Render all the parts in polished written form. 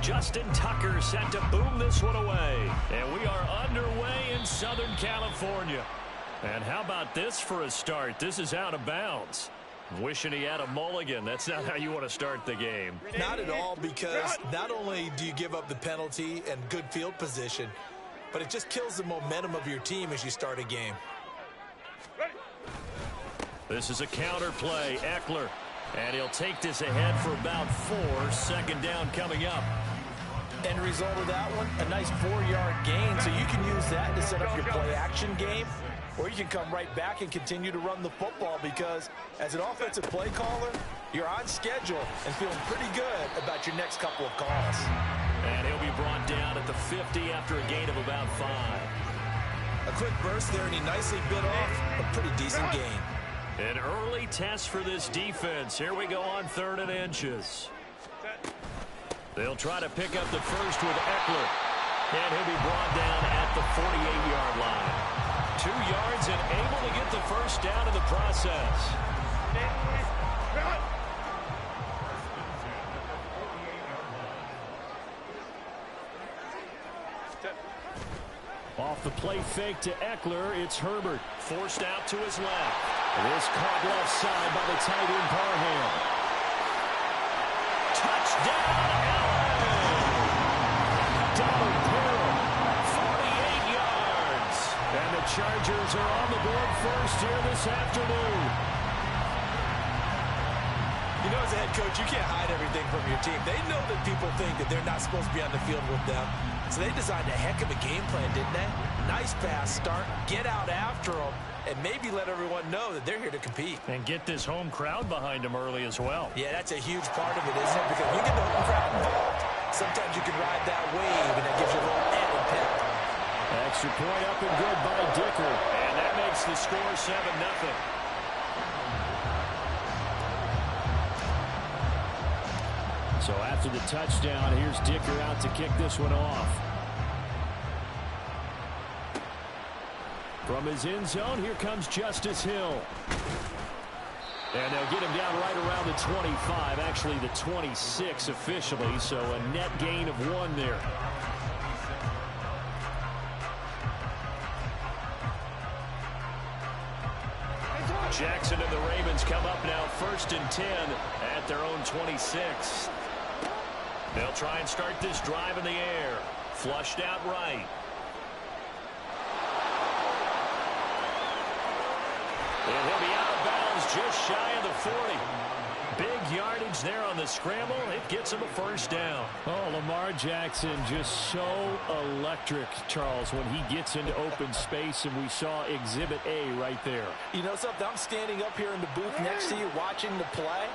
Justin Tucker set to boom this one away. And we are underway in Southern California. And how about this for a start? This is out of bounds. Wishing he had a mulligan. That's not how you want to start the game. Not at all, because not only do you give up the penalty and good field position, but it just kills the momentum of your team as you start a game. This is a counter play. Eckler. And he'll take this ahead for about 4. Second down coming up. End result of that one, a nice 4-yard gain. So you can use that to set up your play-action game, or you can come right back and continue to run the football, because as an offensive play caller, you're on schedule and feeling pretty good about your next couple of calls. And he'll be brought down at the 50 after a gain of about 5. A quick burst there, and he nicely bit off a pretty decent gain. An early test for this defense. Here we go on 3rd and inches. They'll try to pick up the first with Eckler. And he'll be brought down at the 48-yard line. 2 yards and able to get the first down in the process. Off the play fake to Eckler, it's Herbert. Forced out to his left. This caught left side by the tight end Parham. Touchdown, LA! Double barrel, 48 yards. And the Chargers are on the board first here this afternoon. You know, as a head coach, you can't hide everything from your team. They know that people think that they're not supposed to be on the field with them. So they designed a heck of a game plan, didn't they? Nice pass start, get out after them, and maybe let everyone know that they're here to compete. And get this home crowd behind them early as well. Yeah, that's a huge part of it, isn't it? Because when you get the home crowd involved, sometimes you can ride that wave, and that gives you a little added pep. Extra point up and good by Dicker. And that makes the score 7-0. So after the touchdown, here's Dicker out to kick this one off. From his end zone, here comes Justice Hill. And they'll get him down right around the 25, actually the 26 officially, so a net gain of 1 there. Jackson and the Ravens come up now 1st and 10 at their own 26. They'll try and start this drive in the air. Flushed out right. And he'll be out of bounds just shy of the 40. Big yardage there on the scramble. It gets him a first down. Oh, Lamar Jackson just so electric, Charles, when he gets into open space, and we saw Exhibit A right there. You know something? I'm standing up here in the booth next to you watching the play.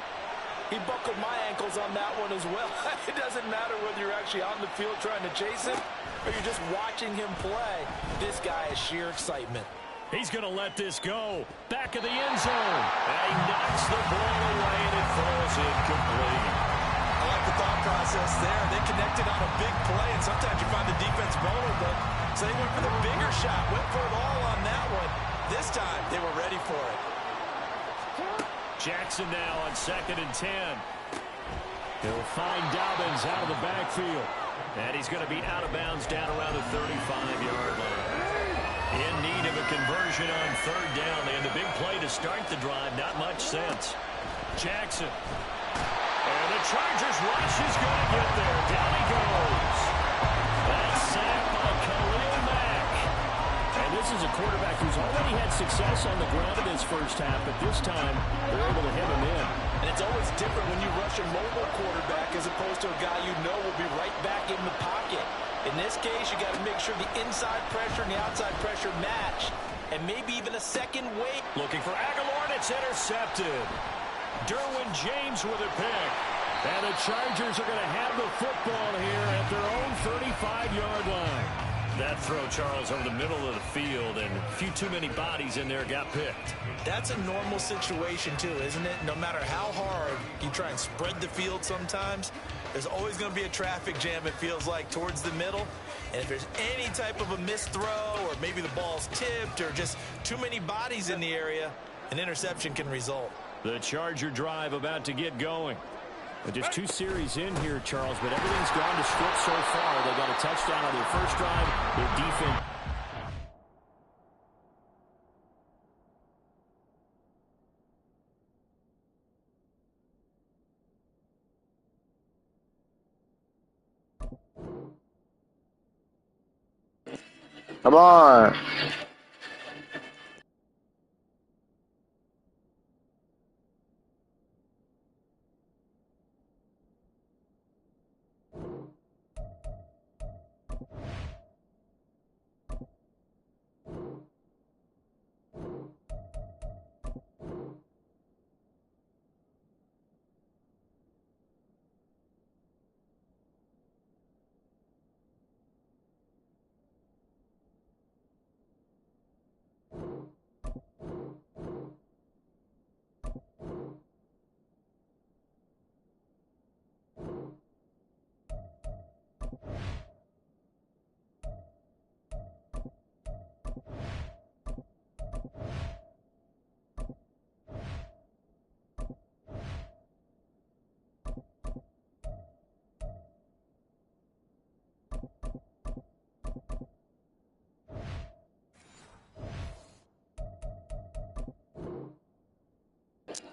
He buckled my ankles on that one as well. It doesn't matter whether you're actually on the field trying to chase him or you're just watching him play. This guy is sheer excitement. He's going to let this go. Back of the end zone. And he knocks the ball away, and it falls incomplete. I like the thought process there. They connected on a big play, and sometimes you find the defense vulnerable. So they went for the bigger shot, went for it all on that one. This time, they were ready for it. Jackson now on 2nd and 10. He'll find Dobbins out of the backfield. And he's going to be out of bounds down around the 35-yard line. In need of a conversion on 3rd down. They had the big play to start the drive. Not much sense. Jackson. And the Chargers rush is going to get there. Down he goes. That's sacked by Khalil Mack. And this is a quarterback who's already had success on the ground in his first half, but this time they're able to hem him in. And it's always different when you rush a mobile quarterback as opposed to a guy you know will be right back in the pocket. In this case, you got to make sure the inside pressure and the outside pressure match, and maybe even a second wait. Looking for Aguilar, and it's intercepted. Derwin James with a pick. And the Chargers are going to have the football here at their own 35-yard line. That throw, Charles, over the middle of the field, and a few too many bodies in there got picked. That's a normal situation, too, isn't it? No matter how hard you try and spread the field sometimes, there's always going to be a traffic jam, it feels like, towards the middle. And if there's any type of a missed throw, or maybe the ball's tipped, or just too many bodies in the area, an interception can result. The Charger drive about to get going. But just 2 series in here, Charles, but everything's gone to script so far. They got a touchdown on their first drive. Their defense. Come on.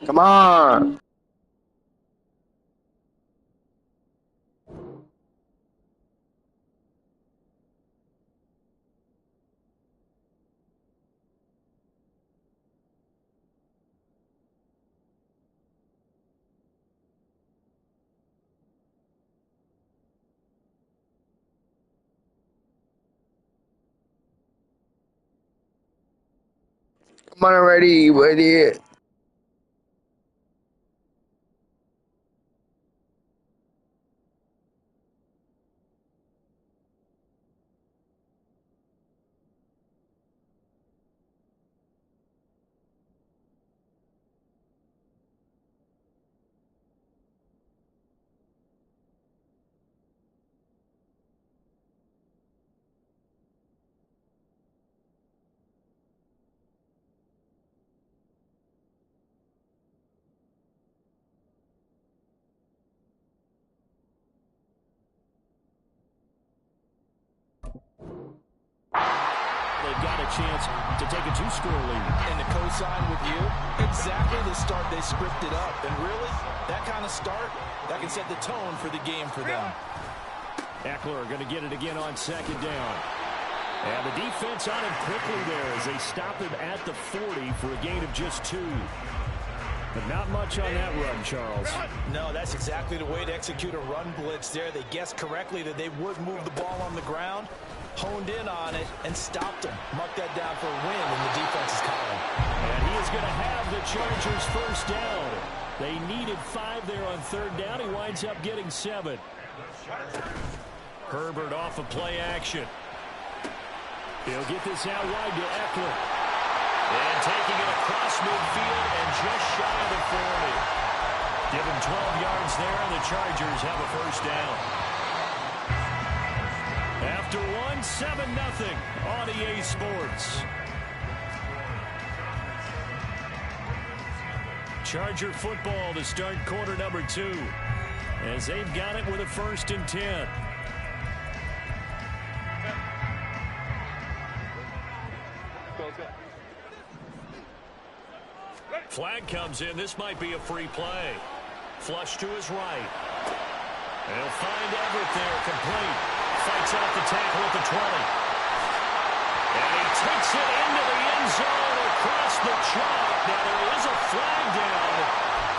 Come on. Come on already, you idiot. They've got a chance to take a 2-score lead. And to co-sign with you, exactly the start they scripted up. And really, that kind of start, that can set the tone for the game for them. Eckler going to get it again on 2nd down. And the defense on him quickly there as they stop him at the 40 for a gain of just 2. But not much on that run, Charles. No, that's exactly the way to execute a run blitz there. They guessed correctly that they would move the ball on the ground, honed in on it, and stopped him. Mark that down for a win in the defense's column. And he is going to have the Chargers first down. They needed 5 there on 3rd down. He winds up getting 7. Herbert off of play action. He'll get this out wide to Eckler. And taking it across midfield and just shy of the 40. Give him 12 yards there, and the Chargers have a first down. After 1, 7-0 on EA Sports. Charger football to start quarter number 2. As they've got it with a 1st and 10. Flag comes in. This might be a free play. Flush to his right. They'll find Everett there, complete. Fights out the tackle at the 20. And he takes it into the end zone across the chalk. Now there is a flag down,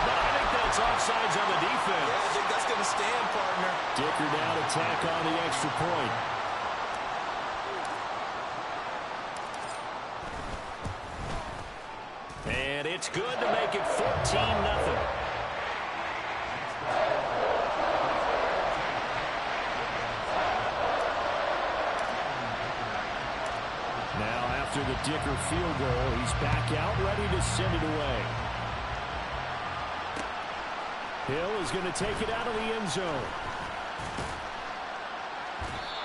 but I think that's offsides on the defense. Yeah, I think that's going to stand, partner. Dicker down to tack on the extra point. And it's good to make it 14-0. Now after the Dicker field goal, he's back out, ready to send it away. Hill is going to take it out of the end zone.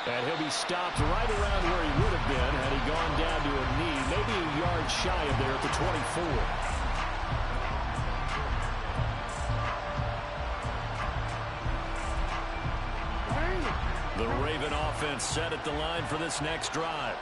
And he'll be stopped right around where he would have been had he gone down to a knee, maybe a yard shy of there at the 24. The Raven offense set at the line for this next drive.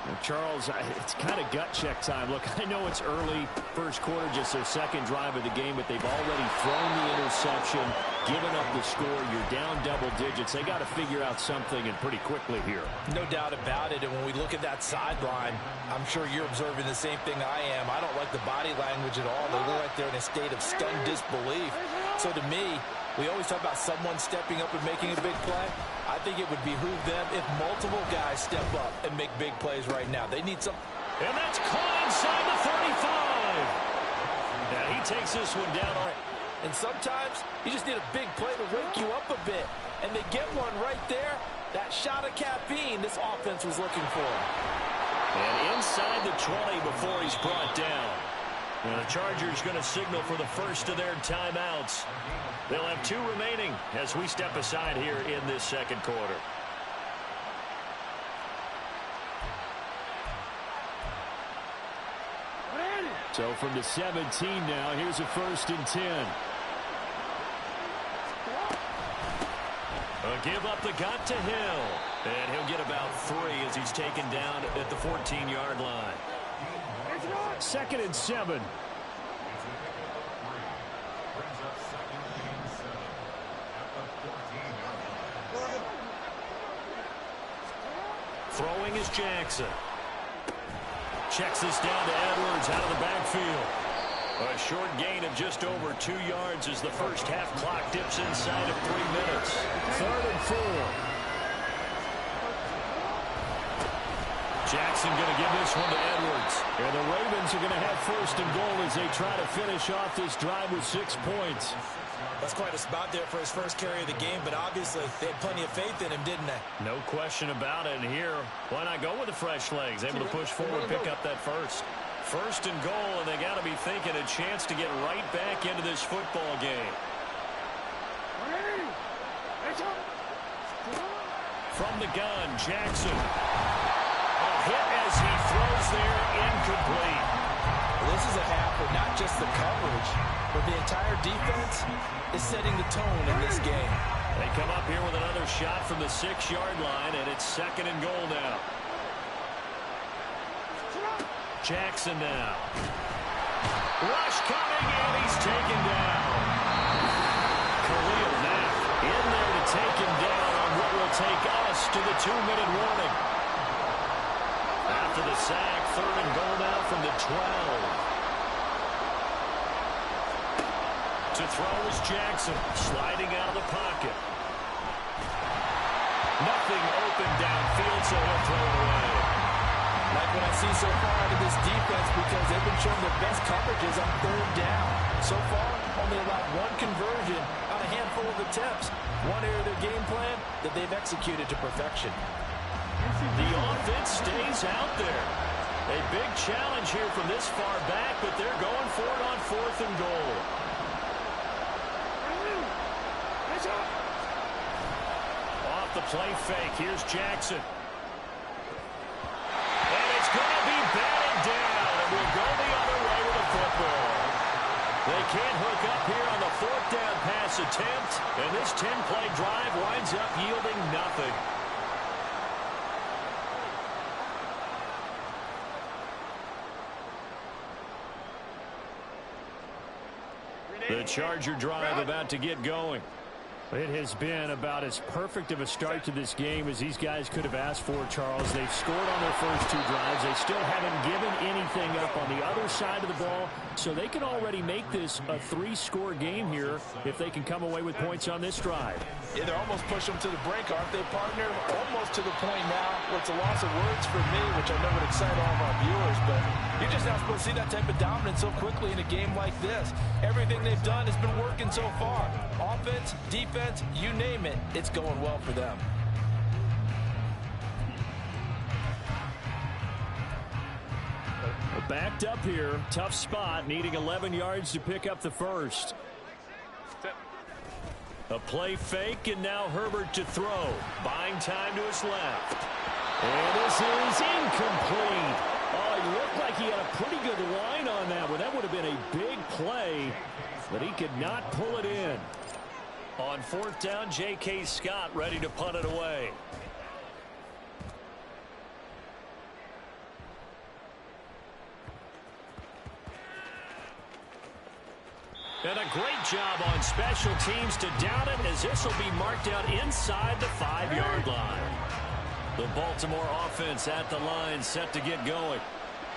Well, Charles, it's kind of gut check time. Look, I know it's early, first quarter, just their second drive of the game, but they've already thrown the interception, given up the score. You're down double digits. They got to figure out something, and pretty quickly here. No doubt about it, and when we look at that sideline, I'm sure you're observing the same thing I am. I don't like the body language at all. They look like they're in a state of stunned disbelief. So to me, we always talk about someone stepping up and making a big play. I think it would behoove them if multiple guys step up and make big plays right now. They need some. And that's caught inside the 35. Now he takes this one down. And sometimes you just need a big play to wake you up a bit. And they get one right there. That shot of caffeine this offense was looking for. And inside the 20 before he's brought down. Now the Chargers going to signal for the first of their timeouts. They'll have 2 remaining as we step aside here in this second quarter. So from the 17 now, here's a 1st and 10. A give up the gut to Hill. And he'll get about 3 as he's taken down at the 14-yard line. 2nd and 7. Throwing is Jackson. Checks this down to Edwards out of the backfield. A short gain of just over 2 yards as the first half clock dips inside of 3 minutes. 3rd and 4. Jackson going to give this one to Edwards. And the Ravens are going to have 1st and goal as they try to finish off this drive with 6 points. That's quite a spot there for his first carry of the game, but obviously they had plenty of faith in him, didn't they? No question about it. And here, why not go with the fresh legs? Able to push forward, pick up that first. 1st and goal, and they got to be thinking a chance to get right back into this football game. From the gun, Jackson. A hit as he throws there, incomplete. Well, this is a half where not just the coverage, but the entire defense is setting the tone in this game. They come up here with another shot from the 6-yard line, and it's 2nd and goal now. Jackson now. Rush coming, and he's taken down. Khalil Mack in there to take him down on what will take us to the 2-minute warning. After the sack, 3rd and goal now from the 12. To throw is Jackson, sliding out of the pocket. Nothing open downfield, so he'll throw it away. Like what I see so far out of this defense, because they've been showing their best coverages on 3rd down. So far, only allowed 1 conversion on a handful of attempts. One area of their game plan that they've executed to perfection. The offense stays out there. A big challenge here from this far back, but they're going for it on 4th and goal. Off the play fake, here's Jackson. And it's going to be batted down, and we'll go the other way with the football. They can't hook up here on the 4th down pass attempt, and this 10-play drive winds up yielding nothing. The Charger drive about to get going. It has been about as perfect of a start to this game as these guys could have asked for, Charles. They've scored on their first 2 drives. They still haven't given anything up on the other side of the ball, so they can already make this a 3-score game here if they can come away with points on this drive. Yeah, they're almost pushing them to the brink, aren't they, partner? Almost to the point now where it's a loss of words for me, which I know would excite all of our viewers, but you're just not supposed to see that type of dominance so quickly in a game like this. Everything they've done has been working so far. Offense, defense, you name it, it's going well for them. Backed up here, tough spot, needing 11 yards to pick up the first. A play fake, and now Herbert to throw. Buying time to his left. And this is incomplete. Oh, he looked like he had a pretty good line on that one. That would have been a big play, but he could not pull it in. On fourth down, J.K. Scott ready to punt it away. And a great job on special teams to down it, as this will be marked out inside the 5-yard line. The Baltimore offense at the line, set to get going.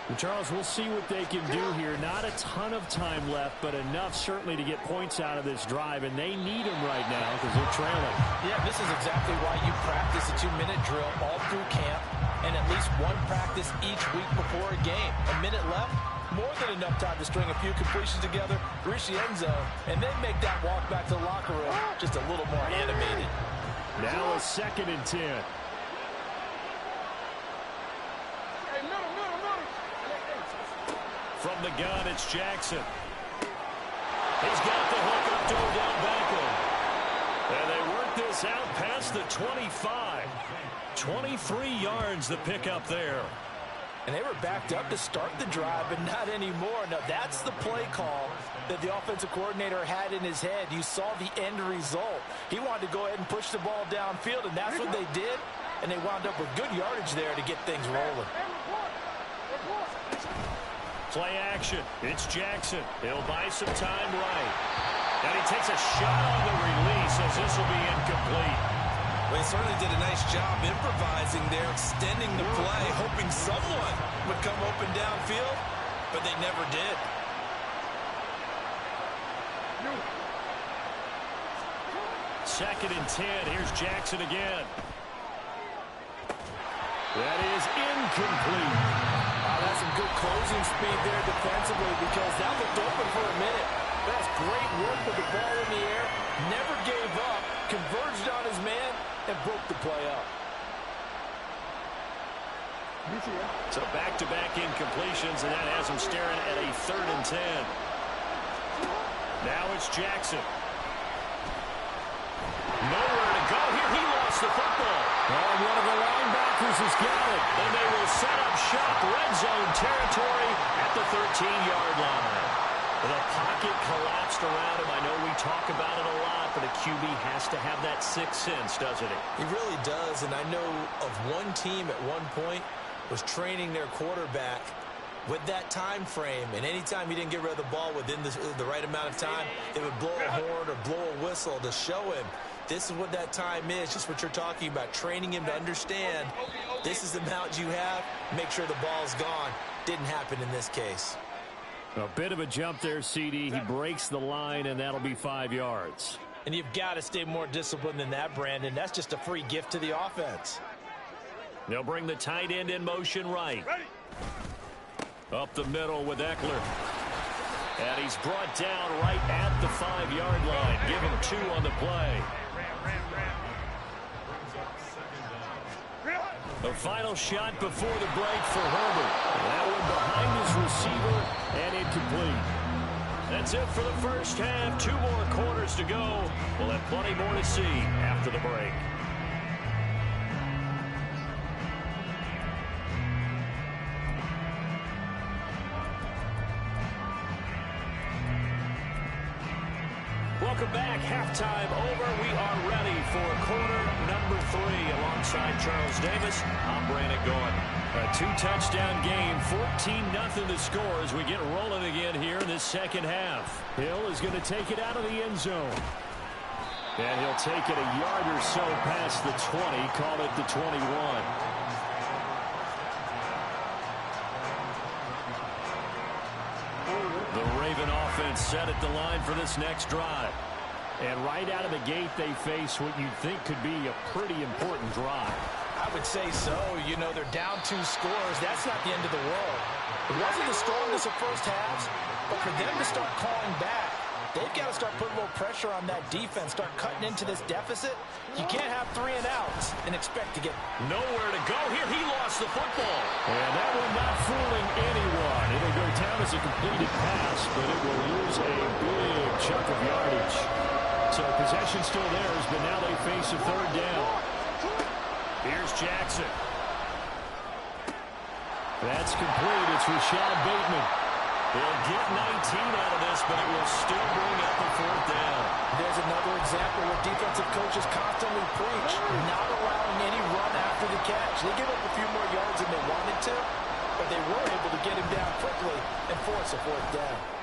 Well, Charles, we'll see what they can do here. Not a ton of time left, but enough certainly to get points out of this drive, and they need them right now because they're trailing. Yeah, this is exactly why you practice a 2-minute drill all through camp and at least one practice each week before a game. A minute left, more than enough time to string a few completions together, reach the end zone, and then make that walk back to the locker room just a little more animated. Now a 2nd and 10. From the gun, it's Jackson. He's got the hook up to Odell Beckham. And they work this out past the 25. 23 yards the pickup there. And they were backed up to start the drive, but not anymore. Now, that's the play call that the offensive coordinator had in his head. You saw the end result. He wanted to go ahead and push the ball downfield, and that's what they did. And they wound up with good yardage there to get things rolling. Play action. It's Jackson. He'll buy some time right. And he takes a shot on the release, as this will be incomplete. Well, he certainly did a nice job improvising there, extending the play, hoping someone would come open downfield, but they never did. Second and 10. Here's Jackson again. That is incomplete. That's some good closing speed there defensively, because that looked open for a minute. That's great work with the ball in the air. Never gave up. Converged on his man and broke the play up. So back-to-back incompletions, and that has him staring at a 3rd and 10. Now it's Jackson. Nowhere to go here. He lost the football. And one of the linebackers has got it. And they will set up shop, red zone territory at the 13-yard line. The pocket collapsed around him. I know we talk about it a lot, but a QB has to have that sixth sense, doesn't he? He really does, and I know of one team at one point was training their quarterback with that time frame, and anytime he didn't get rid of the ball within the right amount of time, they would blow a horn or blow a whistle to show him this is what that time is, just what you're talking about, training him to understand this is the amount you have, make sure the ball's gone. Didn't happen in this case. A bit of a jump there, CD. He breaks the line, and that'll be 5 yards. And you've got to stay more disciplined than that, Brandon. That's just a free gift to the offense. They'll bring the tight end in motion right. Up the middle with Eckler. And he's brought down right at the 5-yard line. Give him 2 on the play. The final shot before the break for Herbert. That one behind his receiver and incomplete. That's it for the first half. 2 more quarters to go. We'll have plenty more to see after the break. Welcome back. Halftime over. We are ready for quarter number 3. Alongside Charles Davis, I'm Brandon Gaudin. A 2-touchdown game, 14-0 to score as we get rolling again here in this second half. Hill is going to take it out of the end zone. And he'll take it a yard or so past the 20, call it the 21. The Raven offense set at the line for this next drive. And right out of the gate, they face what you'd think could be a pretty important drive. I would say so. You know, they're down 2 scores. That's not the end of the world. It wasn't the strongest of first halves, but for them to start calling back, they've got to start putting a little pressure on that defense, start cutting into this deficit. You can't have 3 and outs and expect to get nowhere to go here. He lost the football. And that one not fooling anyone. It'll go down as a completed pass, but it will lose a big chunk of yardage. So possession still theirs, but now they face a 3rd down. Here's Jackson. That's complete. It's Rashad Bateman. They'll get 19 out of this, but it will still bring up a 4th down. There's is another example where defensive coaches constantly preach, not allowing any run after the catch. They give up a few more yards than they wanted to, but they were able to get him down quickly and force a fourth down.